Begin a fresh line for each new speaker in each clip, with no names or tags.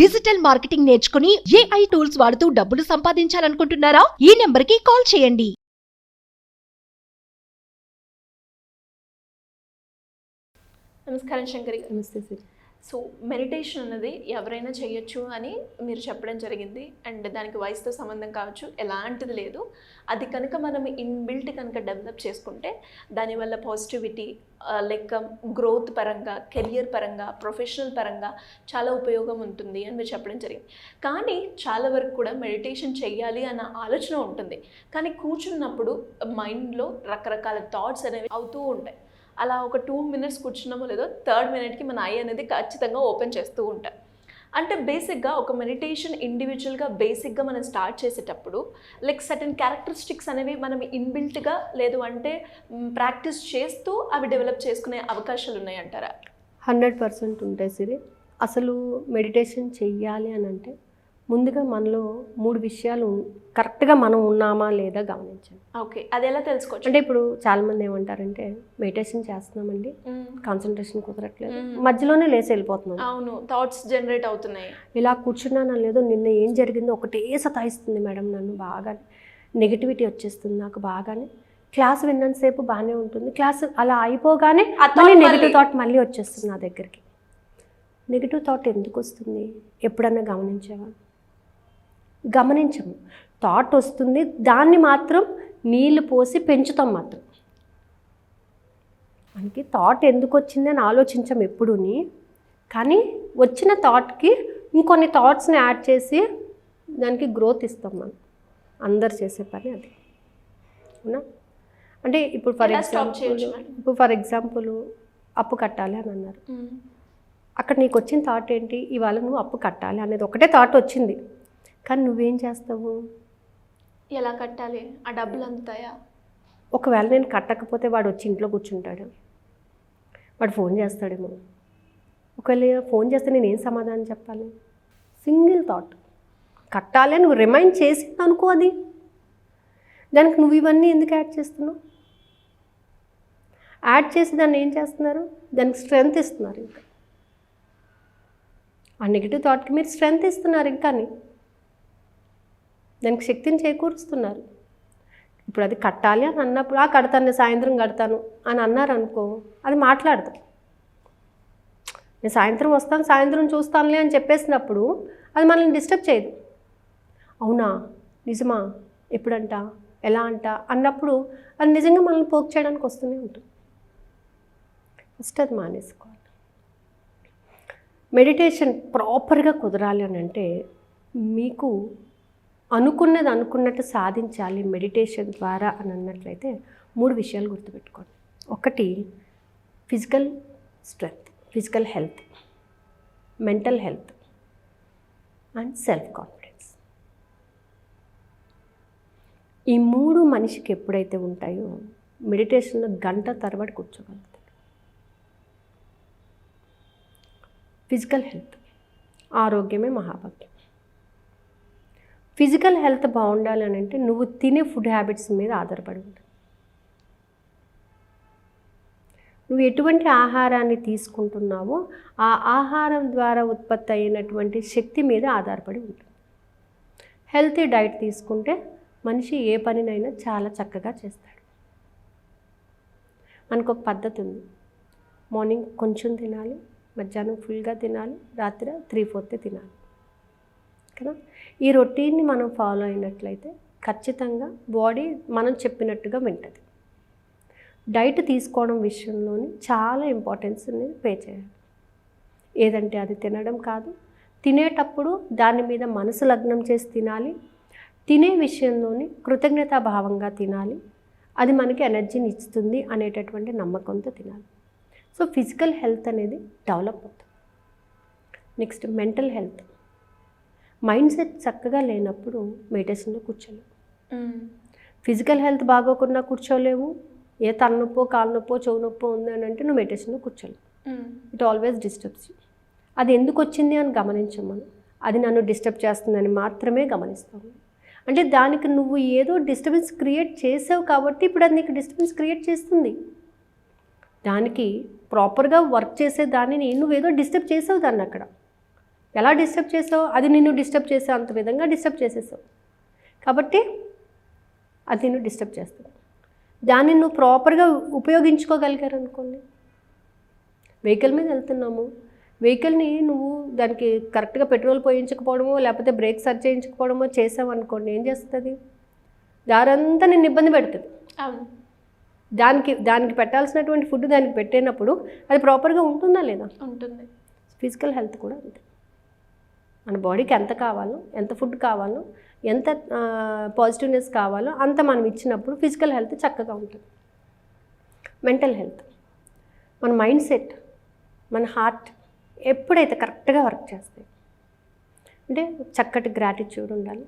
Digital marketing నేర్చుకుని AI tools వాడుతూ డబ్బులు సంపాదించాలనుకుంటున్నారా? ఈ నెంబర్కి కాల్ చేయండి.
నమస్కారం శంకరి గారు.
నమస్తే సార్.
సో మెడిటేషన్ అన్నది ఎవరైనా చేయొచ్చు అని మీరు చెప్పడం జరిగింది. అండ్ దానికి వయసుతో సంబంధం కావచ్చు, ఎలాంటిది లేదు. అది కనుక మనం ఇన్బిల్ట్ కనుక డెవలప్ చేసుకుంటే దానివల్ల పాజిటివిటీ, లైక్ గ్రోత్ పరంగా, కెరియర్ పరంగా, ప్రొఫెషనల్ పరంగా చాలా ఉపయోగం ఉంటుంది అని మీరు చెప్పడం జరిగింది. కానీ చాలా వరకు కూడా మెడిటేషన్ చెయ్యాలి అన్న ఆలోచన ఉంటుంది, కానీ కూర్చున్నప్పుడు మైండ్లో రకరకాల థాట్స్ అనేవి అవుతూ ఉంటాయి. అలా ఒక 2 minutes కూర్చున్నామో లేదో 3rd minute మన ఐ అనేది ఖచ్చితంగా ఓపెన్ చేస్తూ ఉంటాం. అంటే బేసిక్గా ఒక మెడిటేషన్ ఇండివిజువల్గా బేసిక్గా మనం స్టార్ట్ చేసేటప్పుడు లైక్ సర్టెన్ క్యారెక్టరిస్టిక్స్ అనేవి మనం ఇన్బిల్ట్గా లేదు అంటే ప్రాక్టీస్ చేస్తూ అవి డెవలప్ చేసుకునే అవకాశాలు ఉన్నాయంటారా?
100% ఉంటాయి సిరి. అసలు మెడిటేషన్ చెయ్యాలి అని అంటే ముందుగా మనలో 3 విషయాలు కరెక్ట్గా మనం ఉన్నామా లేదా గమనించాలి.
ఓకే, అది ఎలా తెలుసుకోవచ్చు?
అంటే ఇప్పుడు చాలామంది ఏమంటారంటే మెడిటేషన్ చేస్తున్నామండి, కాన్సన్ట్రేషన్ కుదరట్లేదు, మధ్యలోనే లేచి వెళ్ళిపోతున్నాం.
అవును, థాట్స్ జనరేట్ అవుతున్నాయి.
ఇలా కూర్చున్నానా లేదో, నిన్న ఏం జరిగిందో ఒకటే సతాయిస్తుంది మేడం, నన్ను బాగా నెగిటివిటీ వచ్చేస్తుంది నాకు బాగానే. క్లాస్ విన్నంతసేపు బాగానే ఉంటుంది, క్లాస్ అలా అయిపోగానే మళ్ళీ నెగిటివ్ థాట్ మళ్ళీ వచ్చేస్తుంది నా దగ్గరికి. నెగిటివ్ థాట్ ఎందుకు వస్తుంది ఎప్పుడన్నా గమనించావా? గమనించము. థాట్ వస్తుంది, దాన్ని మాత్రం నీళ్ళు పోసి పెంచుతాం మాత్రం. మనకి థాట్ ఎందుకు వచ్చింది అని ఆలోచించాం ఎప్పుడూని, కానీ వచ్చిన థాట్కి ఇంకొన్ని థాట్స్ని యాడ్ చేసి దానికి గ్రోత్ ఇస్తాం మనం. అందరు చేసే పని అది, అవునా? అంటే ఇప్పుడు ఫర్ ఎగ్జాంపుల్ అప్పు కట్టాలి అని అన్నారు. అక్కడ నీకు వచ్చిన థాట్ ఏంటి? ఇవాళ నువ్వు అప్పు కట్టాలి అనేది ఒకటే థాట్ వచ్చింది, కానీ నువ్వేం చేస్తావు?
ఎలా కట్టాలి? ఆ డబ్బులు అందుతాయా?
ఒకవేళ నేను కట్టకపోతే వాడు వచ్చి ఇంట్లో కూర్చుంటాడు, వాడు ఫోన్ చేస్తాడేమో. ఒకవేళ ఫోన్ చేస్తే నేను ఏం సమాధానం చెప్పాలి? సింగిల్ థాట్ కట్టాలి అని నువ్వు రిమైండ్ చేసింది అనుకో, అది దానికి నువ్వు ఇవన్నీ ఎందుకు యాడ్ చేస్తున్నావు? యాడ్ చేసి దాన్ని ఏం చేస్తున్నారు? దానికి స్ట్రెంగ్త్ ఇస్తున్నారు. ఇంకా ఆ నెగిటివ్ థాట్కి మీరు స్ట్రెంగ్త్ ఇస్తున్నారు, ఇంకాని దానికి శక్తిని చేకూరుస్తున్నారు. ఇప్పుడు అది కట్టాలి అని అన్నప్పుడు కడతాను, సాయంత్రం కడతాను అని అన్నారు అనుకో, అది మాట్లాడతాం. నేను సాయంత్రం వస్తాను, సాయంత్రం చూస్తానులే అని చెప్పేసినప్పుడు అది మనల్ని డిస్టర్బ్ చేయదు. అవునా, నిజమా, ఎప్పుడంట, ఎలా అంట అన్నప్పుడు అది నిజంగా మనల్ని పోక్ చేయడానికి వస్తూనే ఉంటుంది. ఫస్ట్ అది మానేసుకోవాలి. మెడిటేషన్ ప్రాపర్గా కుదరాలి అని అంటే మీకు అనుకున్నది అనుకున్నట్టు సాధించాలి మెడిటేషన్ ద్వారా అని అన్నట్లయితే 3 విషయాలు గుర్తుపెట్టుకోండి. ఒకటి physical strength, physical health, mental health and self confidence. ఈ 3 మనిషికి ఎప్పుడైతే ఉంటాయో మెడిటేషన్లో గంట తరబడి కూర్చోగలుగుతారు. ఫిజికల్ హెల్త్, ఆరోగ్యమే మహాభాగ్యం. ఫిజికల్ హెల్త్ బాగుండాలి అని అంటే నువ్వు తినే ఫుడ్ హ్యాబిట్స్ మీద ఆధారపడి ఉంటుంది. నువ్వు ఎటువంటి ఆహారాన్ని తీసుకుంటున్నావో ఆ ఆహారం ద్వారా ఉత్పత్తి అయినటువంటి శక్తి మీద ఆధారపడి ఉంటుంది. హెల్తీ డైట్ తీసుకుంటే మనిషి ఏ పనినైనా చాలా చక్కగా చేస్తాడు. మనకు ఒక పద్ధతి ఉంది, మార్నింగ్ కొంచెం తినాలి, మధ్యాహ్నం ఫుల్గా తినాలి, రాత్రి 3/4 తినాలి కదా. ఈ రొటీన్ని మనం ఫాలో అయినట్లయితే ఖచ్చితంగా బాడీ మనం చెప్పినట్టుగా వింటుంది. డైట్ తీసుకోవడం విషయంలోని చాలా ఇంపార్టెన్స్ అనేది పే చేయాలి. ఏదంటే అది తినడం కాదు, తినేటప్పుడు దాని మీద మనసు లగ్నం చేసి తినాలి. తినే విషయంలోని కృతజ్ఞతాభావంగా తినాలి, అది మనకి ఎనర్జీని ఇస్తుంది అనేటటువంటి నమ్మకంతో తినాలి. సో ఫిజికల్ హెల్త్ అనేది డెవలప్ అవుతుంది. Next mental health. Mind set చక్కగా లేనప్పుడు మెడిటేషన్లో కూర్చోలేవు. Physical health బాగోకుండా కూర్చోలేవు. ఏ తలనొప్పో, కాలు నొప్పో, చెవు నొప్పో ఉంది అని అంటే నువ్వు మెడిటేషన్లో కూర్చోలేవు. It always disturbs you. అది ఎందుకు వచ్చింది అని గమనించం మనం, అది నన్ను డిస్టర్బ్ చేస్తుందని మాత్రమే గమనిస్తాము. అంటే దానికి నువ్వు ఏదో డిస్టర్బెన్స్ క్రియేట్ చేసావు కాబట్టి ఇప్పుడు అది నీకు డిస్టర్బెన్స్ క్రియేట్ చేస్తుంది. దానికి ప్రాపర్గా వర్క్ చేసే దానిని నువ్వేదో డిస్టర్బ్ చేసావు దాన్ని అక్కడ. ఎలా డిస్టర్బ్ చేసావు, అది నిన్ను డిస్టర్బ్ చేసే అంత విధంగా డిస్టర్బ్ చేసేసావు. కాబట్టి అది నిన్ను డిస్టర్బ్ చేస్తుంది. దాన్ని నువ్వు ప్రాపర్గా ఉపయోగించుకోగలిగారు అనుకోండి. వెహికల్ మీద వెళ్తున్నాము, వెహికల్ని నువ్వు దానికి కరెక్ట్గా పెట్రోల్ పోయించకపోవడమో లేకపోతే బ్రేక్ సర్చ్ చేయించకపోవడమో చేసావు అనుకోండి, ఏం చేస్తుంది, దారంతా నిన్ను ఇబ్బంది పెడుతుంది.
అవును.
దానికి పెట్టాల్సినటువంటి ఫుడ్ దానికి పెట్టేటప్పుడు అది ప్రాపర్గా ఉంటుందా లేదా?
ఉంటుంది.
ఫిజికల్ హెల్త్ కూడా అంతే. మన బాడీకి ఎంత కావాలో, ఎంత ఫుడ్ కావాలో, ఎంత పాజిటివ్నెస్ కావాలో అంత మనం ఇచ్చినప్పుడు ఫిజికల్ హెల్త్ చక్కగా ఉంటుంది. మెంటల్ హెల్త్, మన మైండ్ సెట్, మన హార్ట్ ఎప్పుడైతే కరెక్ట్గా వర్క్ చేస్తాయి అంటే చక్కటి గ్రాటిట్యూడ్ ఉండాలి,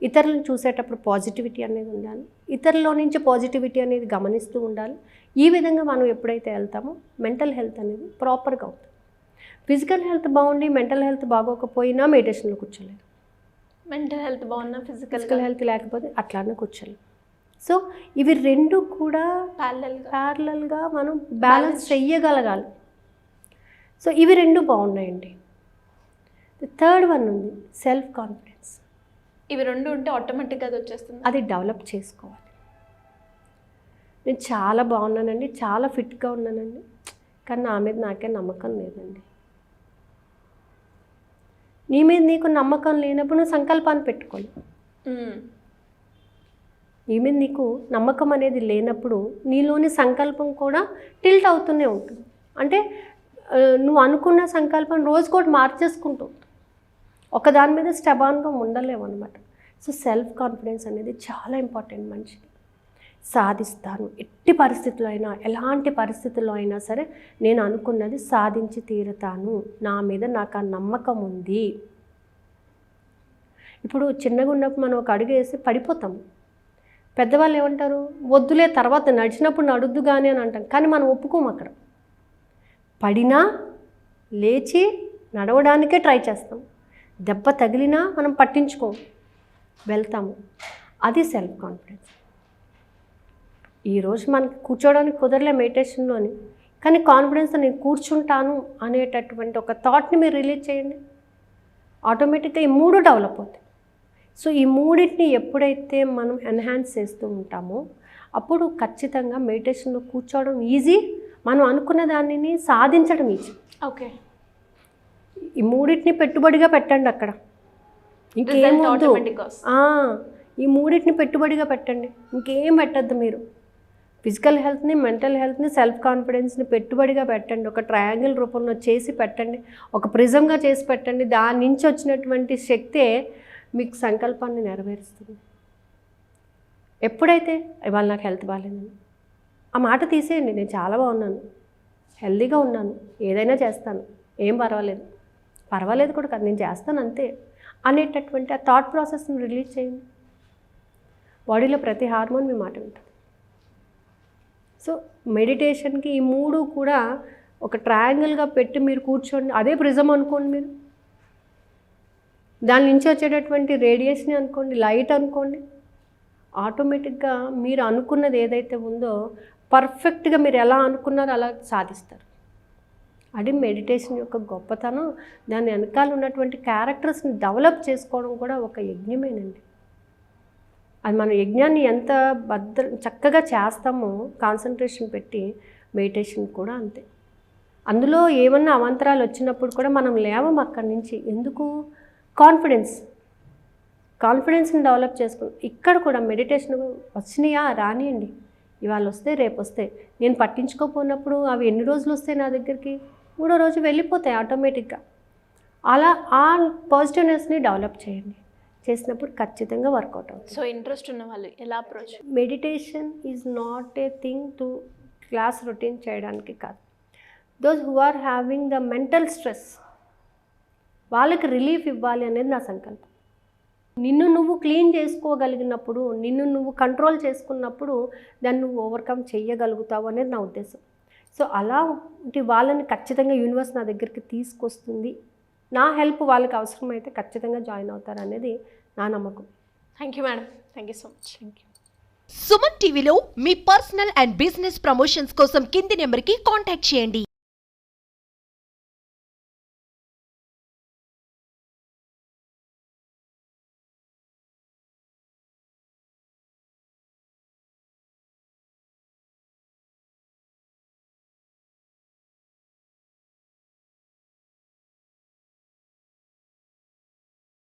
ఇతరులను చూసేటప్పుడు పాజిటివిటీ అనేది ఉండాలి, ఇతరుల నుంచి పాజిటివిటీ అనేది గమనిస్తూ ఉండాలి. ఈ విధంగా మనం ఎప్పుడైతే వెళ్తామో మెంటల్ హెల్త్ అనేది ప్రాపర్గా ఉంటుంది. ఫిజికల్ హెల్త్ బాగుండి మెంటల్ హెల్త్ బాగోకపోయినా మెడిటేషన్లో కూర్చోలేదు.
మెంటల్ హెల్త్ బాగున్నా
ఫిజికల్ హెల్త్ లేకపోతే అట్లానే కూర్చోలేదు. సో ఇవి రెండు కూడా ప్యారలల్గా మనం బ్యాలెన్స్ చెయ్యగలగాలి. సో ఇవి రెండు బాగున్నాయండి. థర్డ్ వన్ ఉంది సెల్ఫ్ కాన్ఫిడెన్స్.
ఇవి రెండు ఉంటే ఆటోమేటిక్గా అది వచ్చేస్తుంది.
అది డెవలప్ చేసుకోవాలి. నేను చాలా బాగున్నానండి, చాలా ఫిట్గా ఉన్నానండి, కానీ నా మీద నాకే నమ్మకం లేదండి. నీ మీద నీకు నమ్మకం లేనప్పుడు నువ్వు సంకల్పాన్ని పెట్టుకోవాలి. నీ మీద నీకు నమ్మకం అనేది లేనప్పుడు నీలోని సంకల్పం కూడా టిల్ట్ అవుతూనే ఉంటుంది. అంటే నువ్వు అనుకున్న సంకల్పం రోజుకోటి మార్చేసుకుంటూ ఒకదాని మీద స్టబాన్గా ఉండలేవు అనమాట. సో సెల్ఫ్ కాన్ఫిడెన్స్ అనేది చాలా ఇంపార్టెంట్. మనిషికి సాధిస్తాను, ఎట్టి పరిస్థితుల్లో అయినా, ఎలాంటి పరిస్థితుల్లో అయినా సరే నేను అనుకున్నది సాధించి తీరుతాను, నా మీద నాకు ఆ నమ్మకం ఉంది. ఇప్పుడు చిన్నగా ఉన్నప్పుడు మనం ఒక అడుగు వేసి పడిపోతాము. పెద్దవాళ్ళు ఏమంటారు, వద్దులే తర్వాత నడిచినప్పుడు నడుద్దు కానీ అని అంటాం. కానీ మనం ఒప్పుకోము. అక్కడ పడినా లేచి నడవడానికే ట్రై చేస్తాం. దెబ్బ తగిలినా మనం పట్టించుకోము, వెళ్తాము. అది సెల్ఫ్ కాన్ఫిడెన్స్. ఈరోజు మనకి కూర్చోవడానికి కుదరలే మెడిటేషన్లోని, కానీ కాన్ఫిడెన్స్తో నేను కూర్చుంటాను అనేటటువంటి ఒక థాట్ని మీరు రిలీజ్ చేయండి, ఆటోమేటిక్గా ఈ మూడు డెవలప్ అవుతాయి. సో ఈ మూడింటిని ఎప్పుడైతే మనం ఎన్హాన్స్ చేస్తూ ఉంటామో అప్పుడు ఖచ్చితంగా మెడిటేషన్లో కూర్చోవడం ఈజీ, మనం అనుకున్న దానిని సాధించడం ఈజీ.
ఓకే.
ఈ మూడింటిని పెట్టుబడిగా పెట్టండి అక్కడ, ఇంకేమొద్దు. ఈ మూడింటిని పెట్టుబడిగా పెట్టండి, ఇంకేం పెట్టద్దు. మీరు ఫిజికల్ హెల్త్ని, మెంటల్ హెల్త్ని, సెల్ఫ్ కాన్ఫిడెన్స్ని పెట్టుబడిగా పెట్టండి. ఒక ట్రయాంగిల్ రూపంలో చేసి పెట్టండి, ఒక ప్రిజంగా చేసి పెట్టండి. దాని నుంచి వచ్చినటువంటి శక్తే మీకు సంకల్పాన్ని నెరవేరుస్తుంది. ఎప్పుడైతే ఇవాళ నాకు హెల్త్ బాగాలేదని ఆ మాట తీసేయండి, నేను చాలా బాగున్నాను, హెల్తీగా ఉన్నాను, ఏదైనా చేస్తాను, ఏం పర్వాలేదు, పర్వాలేదు కూడా కాదు, నేను చేస్తాను అంతే అనేటటువంటి ఆ థాట్ ప్రాసెస్ని రిలీజ్ చేయండి. బాడీలో ప్రతి హార్మోన్ మీ మాట వింటుంది. సో మెడిటేషన్కి ఈ మూడు కూడా ఒక ట్రయాంగిల్గా పెట్టి మీరు కూర్చోండి. అదే ప్రిజం అనుకోండి, మీరు దాని నుంచి వచ్చేటటువంటి రేడియేషన్ అనుకోండి, లైట్ అనుకోండి, ఆటోమేటిక్గా మీరు అనుకున్నది ఏదైతే ఉందో పర్ఫెక్ట్గా మీరు ఎలా అనుకున్నారో అలా సాధిస్తారు. అది మెడిటేషన్ యొక్క గొప్పతనం. దాని వెనకాల ఉన్నటువంటి క్యారెక్టర్స్ని డెవలప్ చేసుకోవడం కూడా ఒక యజ్ఞమేనండి. అది మన యజ్ఞాన్ని ఎంత చక్కగా చేస్తామో కాన్సన్ట్రేషన్ పెట్టి, మెడిటేషన్ కూడా అంతే. అందులో ఏమన్నా అవాంతరాలు వచ్చినప్పుడు కూడా మనం లేవం అక్కడి నుంచి. ఎందుకు? కాన్ఫిడెన్స్ని డెవలప్ చేసుకున్నాం. ఇక్కడ కూడా మెడిటేషన్ వచ్చినాయా రానియండి, ఇవాళ వస్తే రేపు వస్తే, నేను పట్టించుకోకపోయినప్పుడు అవి ఎన్ని రోజులు వస్తాయి నా దగ్గరికి, మూడో రోజు వెళ్ళిపోతాయి ఆటోమేటిక్గా. అలా ఆ పాజిటివ్నెస్ని డెవలప్ చేయండి, చేసినప్పుడు ఖచ్చితంగా వర్కౌట్ అవుతుంది.
సో ఇంట్రెస్ట్ ఉన్న వాళ్ళు ఎలా approach?
Meditation is not a thing to class routine చేయడానికి కాదు. Those who are having the mental stress, వాళ్ళకి రిలీఫ్ ఇవ్వాలి అనేది నా సంకల్పం. నిన్ను నువ్వు క్లీన్ చేసుకోగలిగినప్పుడు, నిన్ను నువ్వు కంట్రోల్ చేసుకున్నప్పుడు దాన్ని నువ్వు ఓవర్కమ్ చేయగలుగుతావు అనేది నా ఉద్దేశం. సో అలాంటి వాళ్ళని ఖచ్చితంగా యూనివర్స్ నా దగ్గరికి తీసుకొస్తుంది. నా హెల్ప్ వాళ్ళకి అవసరమైతే ఖచ్చితంగా జాయిన్ అవుతారు అనేది నా నమ్మకం.
Thank you madam, thank you so much.
Thank you.
Suman టీవీలో మీ పర్సనల్ అండ్ బిజినెస్ ప్రమోషన్స్ కోసం కింది నెంబర్కి కాంటాక్ట్ చేయండి.